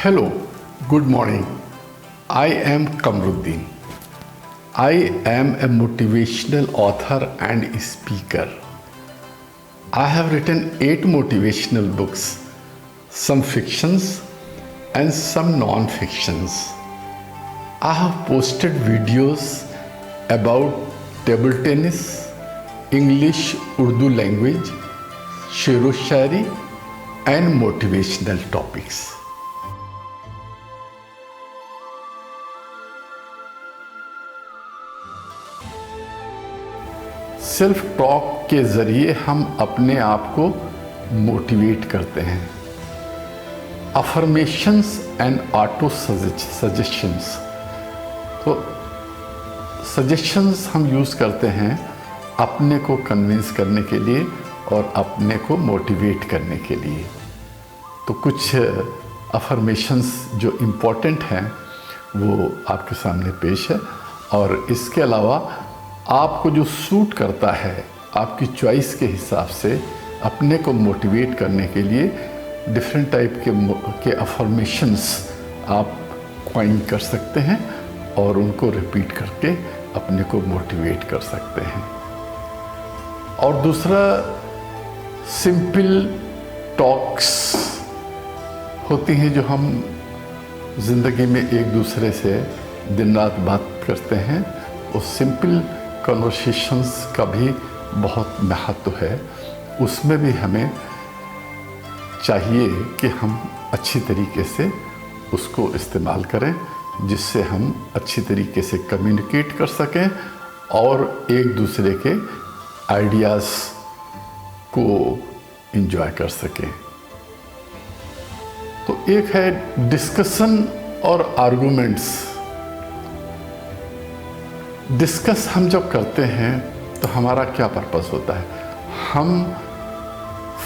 Hello, good morning. I am Kamruddin. I am a motivational author and speaker. I have written 8 motivational books, some fictions and some non-fictions. I have posted videos about table tennis, English Urdu language, शेरो शायरी and motivational topics. Self talk के ज़रिए हम अपने आप को motivate करते हैं. Affirmations and auto suggestions. तो सजेशंस हम यूज़ करते हैं अपने को कन्विंस करने के लिए और अपने को मोटिवेट करने के लिए. तो कुछ अफर्मेशंस जो इम्पोर्टेंट हैं वो आपके सामने पेश है, और इसके अलावा आपको जो सूट करता है आपकी चॉइस के हिसाब से अपने को मोटिवेट करने के लिए डिफरेंट टाइप के अफर्मेशंस आप क्वाइन कर सकते हैं और उनको रिपीट करके अपने को मोटिवेट कर सकते हैं. और दूसरा, सिंपल टॉक्स होती हैं जो हम ज़िंदगी में एक दूसरे से दिन रात बात करते हैं. उस सिंपल कन्वर्सेशंस का भी बहुत महत्व है. उसमें भी हमें चाहिए कि हम अच्छी तरीके से उसको इस्तेमाल करें, जिससे हम अच्छी तरीके से कम्युनिकेट कर सकें और एक दूसरे के आइडियाज़ को एंजॉय कर सकें. तो एक है डिस्कशन और आर्गुमेंट्स. डिस्कस हम जब करते हैं तो हमारा क्या पर्पस होता है? हम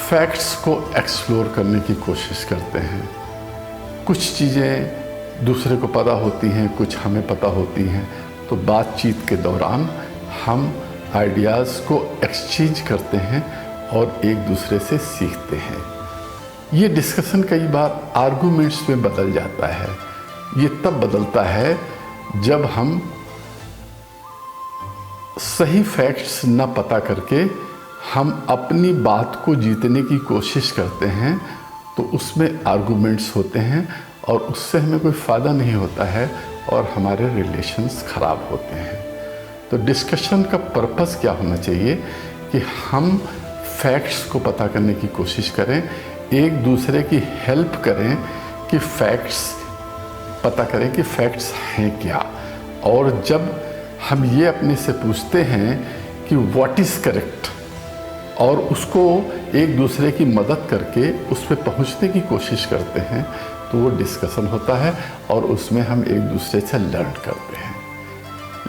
फैक्ट्स को एक्सप्लोर करने की कोशिश करते हैं. कुछ चीज़ें दूसरे को पता होती हैं, कुछ हमें पता होती हैं. तो बातचीत के दौरान हम आइडियाज़ को एक्सचेंज करते हैं और एक दूसरे से सीखते हैं. ये डिस्कशन कई बार आर्गुमेंट्स में बदल जाता है. ये तब बदलता है जब हम सही फैक्ट्स न पता करके हम अपनी बात को जीतने की कोशिश करते हैं. तो उसमें आर्गुमेंट्स होते हैं और उससे हमें कोई फ़ायदा नहीं होता है और हमारे रिलेशंस ख़राब होते हैं. तो डिस्कशन का पर्पस क्या होना चाहिए कि हम फैक्ट्स को पता करने की कोशिश करें, एक दूसरे की हेल्प करें कि फैक्ट्स पता करें कि फैक्ट्स हैं क्या. और जब हम ये अपने से पूछते हैं कि व्हाट इज़ करेक्ट और उसको एक दूसरे की मदद करके उस पर पहुँचने की कोशिश करते हैं, तो वो डिस्कशन होता है और उसमें हम एक दूसरे से लर्न करते हैं.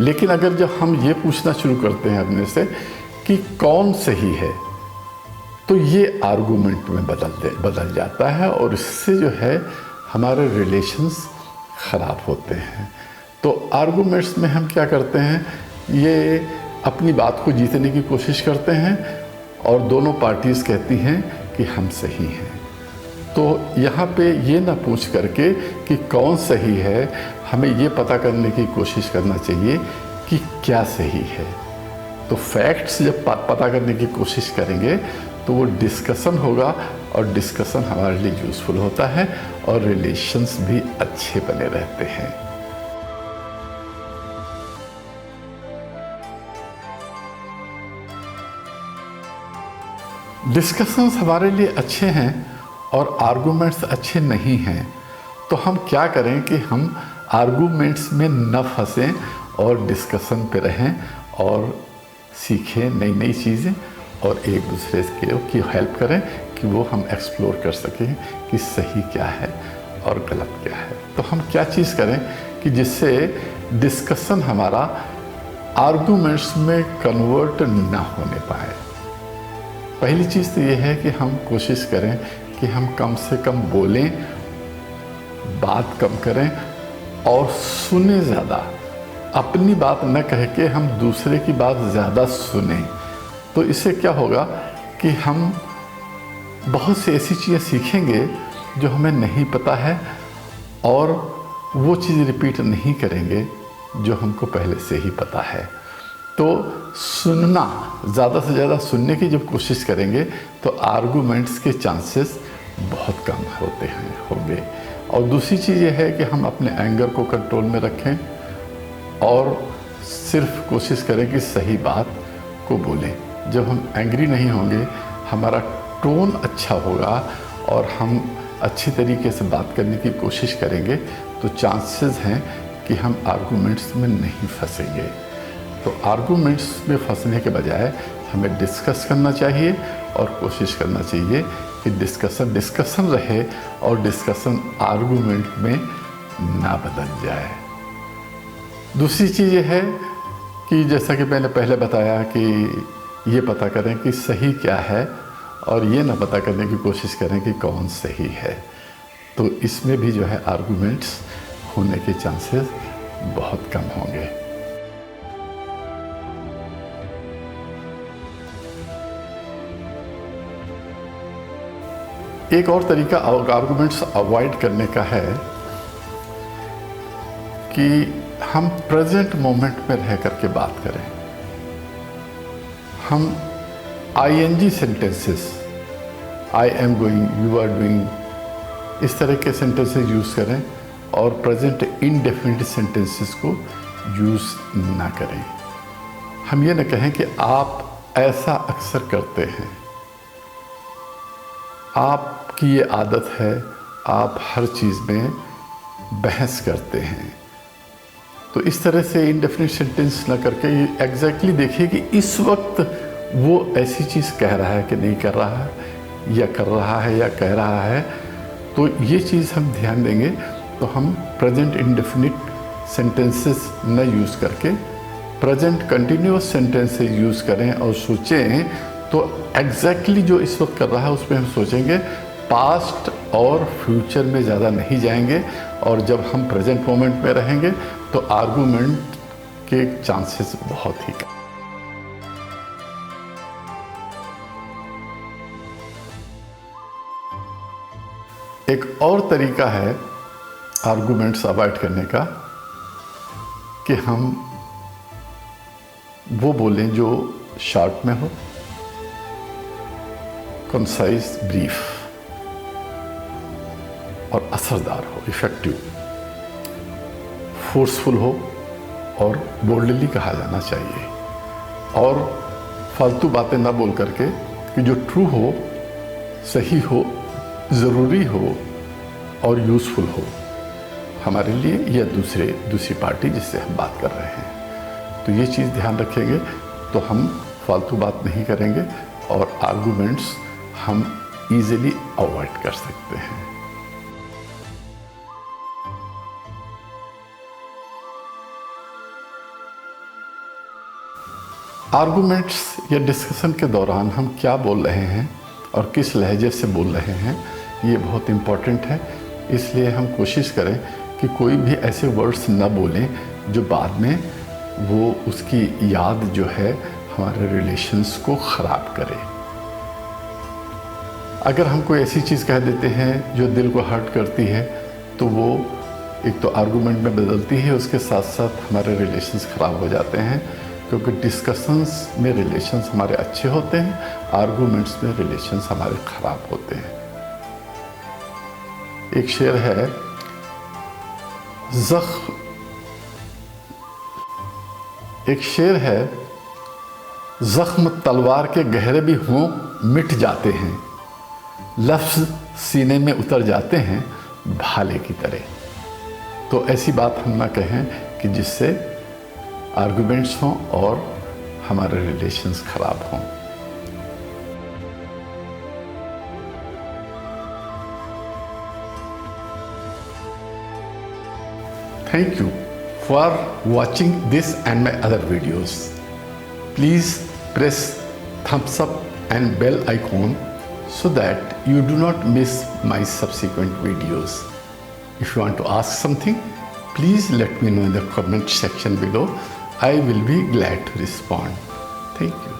लेकिन अगर जब हम ये पूछना शुरू करते हैं अपने से कि कौन सही है, तो ये आर्गूमेंट में बदल जाता है और इससे जो है हमारे रिलेशंस ख़राब होते हैं. तो आर्गूमेंट्स में हम क्या करते हैं, ये अपनी बात को जीतने की कोशिश करते हैं और दोनों पार्टीज़ कहती हैं कि हम सही हैं. तो यहाँ पे ये ना पूछ करके कि कौन सही है, हमें ये पता करने की कोशिश करना चाहिए कि क्या सही है. तो फैक्ट्स जब पता करने की कोशिश करेंगे तो वो डिस्कशन होगा और डिस्कशन हमारे लिए यूज़फुल होता है और रिलेशंस भी अच्छे बने रहते हैं. डिस्कशंस हमारे लिए अच्छे हैं और आर्गूमेंट्स अच्छे नहीं हैं. तो हम क्या करें कि हम आर्गूमेंट्स में न फंसें और डिस्कशन पे रहें और सीखें नई नई चीज़ें और एक दूसरे की हेल्प करें कि वो हम एक्सप्लोर कर सकें कि सही क्या है और गलत क्या है. तो हम क्या चीज़ करें कि जिससे डिस्कशन हमारा आर्गूमेंट्स में कन्वर्ट ना होने पाए. पहली चीज़ तो ये है कि हम कोशिश करें कि हम कम से कम बोलें, बात कम करें और सुने ज़्यादा. अपनी बात न कह के हम दूसरे की बात ज़्यादा सुने. तो इससे क्या होगा कि हम बहुत सी ऐसी चीज़ें सीखेंगे जो हमें नहीं पता है और वो चीज़ रिपीट नहीं करेंगे जो हमको पहले से ही पता है। तो सुनना, ज़्यादा से ज़्यादा सुनने की जब कोशिश करेंगे तो आर्गूमेंट्स के चांसेस बहुत कम होंगे। और दूसरी चीज़ ये है कि हम अपने एंगर को कंट्रोल में रखें और सिर्फ कोशिश करें कि सही बात को बोलें। जब हम एंग्री नहीं होंगे, हमारा टोन अच्छा होगा और हम अच्छी तरीके से बात करने की कोशिश करेंगे, तो चांसेस हैं कि हम आर्गूमेंट्स में नहीं फंसेंगे। तो आर्गूमेंट्स में फंसने के बजाय हमें डिस्कस करना चाहिए और कोशिश करना चाहिए कि डिस्कशन रहे और डिस्कशन आर्गूमेंट में ना बदल जाए। दूसरी चीज़ ये है कि जैसा कि मैंने पहले बताया कि ये पता करें कि सही क्या है और ये ना पता करने की कोशिश करें कि कौन सही है। तो इसमें भी जो है आर्गूमेंट्स होने के चांसेस बहुत कम होंगे। एक और तरीका आर्गूमेंट्स अवॉइड करने का है कि हम प्रेजेंट मोमेंट में रह करके बात करें। हम ING sentences, I am going, you are doing, इस तरह के सेंटेंसेस यूज़ करें और प्रेजेंट इनडेफिनिट सेंटेंसेस को यूज़ ना करें। हम ये ना कहें कि आप ऐसा अक्सर करते हैं, आपकी ये आदत है, आप हर चीज़ में बहस करते हैं। तो इस तरह से इनडेफिनिट सेंटेंस ना करके एग्जैक्टली देखिए कि इस वक्त वो ऐसी चीज़ कह रहा है कि नहीं कर रहा है, या कर रहा है या कह रहा है। तो ये चीज़ हम ध्यान देंगे तो हम प्रेजेंट इंडेफिनिट सेंटेंसेस न यूज़ करके प्रेजेंट कंटिन्यूअस सेंटेंसेस यूज़ करें और सोचें तो एग्जैक्टली जो इस वक्त कर रहा है उसमें हम सोचेंगे, पास्ट और फ्यूचर में ज़्यादा नहीं जाएंगे। और जब हम प्रेजेंट मोमेंट में रहेंगे तो आर्गूमेंट के चांसेस बहुत ही कम। एक और तरीका है आर्गूमेंट्स अवॉइड करने का कि हम वो बोलें जो शॉर्ट में हो, कंसाइज, ब्रीफ और असरदार हो, इफेक्टिव, फोर्सफुल हो और बोल्डली कहा जाना चाहिए। और फालतू बातें ना बोल करके कि जो ट्रू हो, सही हो, ज़रूरी हो और यूज़फुल हो हमारे लिए या दूसरी पार्टी जिससे हम बात कर रहे हैं। तो ये चीज़ ध्यान रखेंगे तो हम फालतू बात नहीं करेंगे और आर्गूमेंट्स हम इजीली अवॉइड कर सकते हैं। आर्गूमेंट्स या डिस्कशन के दौरान हम क्या बोल रहे हैं और किस लहजे से बोल रहे हैं, ये बहुत इम्पॉर्टेंट है। इसलिए हम कोशिश करें कि कोई भी ऐसे वर्ड्स न बोलें जो बाद में वो उसकी याद जो है हमारे रिलेशंस को ख़राब करे। अगर हम कोई ऐसी चीज़ कह देते हैं जो दिल को हर्ट करती है तो वो एक तो आर्गूमेंट में बदलती है, उसके साथ साथ हमारे रिलेशंस ख़राब हो जाते हैं। क्योंकि डिस्कशंस में रिलेशंस हमारे अच्छे होते हैं, आर्गूमेंट्स में रिलेशंस हमारे ख़राब होते हैं। एक शेर है, जख्म तलवार के गहरे भी हों मिट जाते हैं, लफ्ज़ सीने में उतर जाते हैं भाले की तरह। तो ऐसी बात हम ना कहें कि जिससे आर्गुमेंट्स हों और हमारे रिलेशंस ख़राब हों। Thank you for watching this and my other videos. Please press thumbs up and bell icon so that you do not miss my subsequent videos. If you want to ask something, please let me know in the comment section below. I will be glad to respond. Thank you.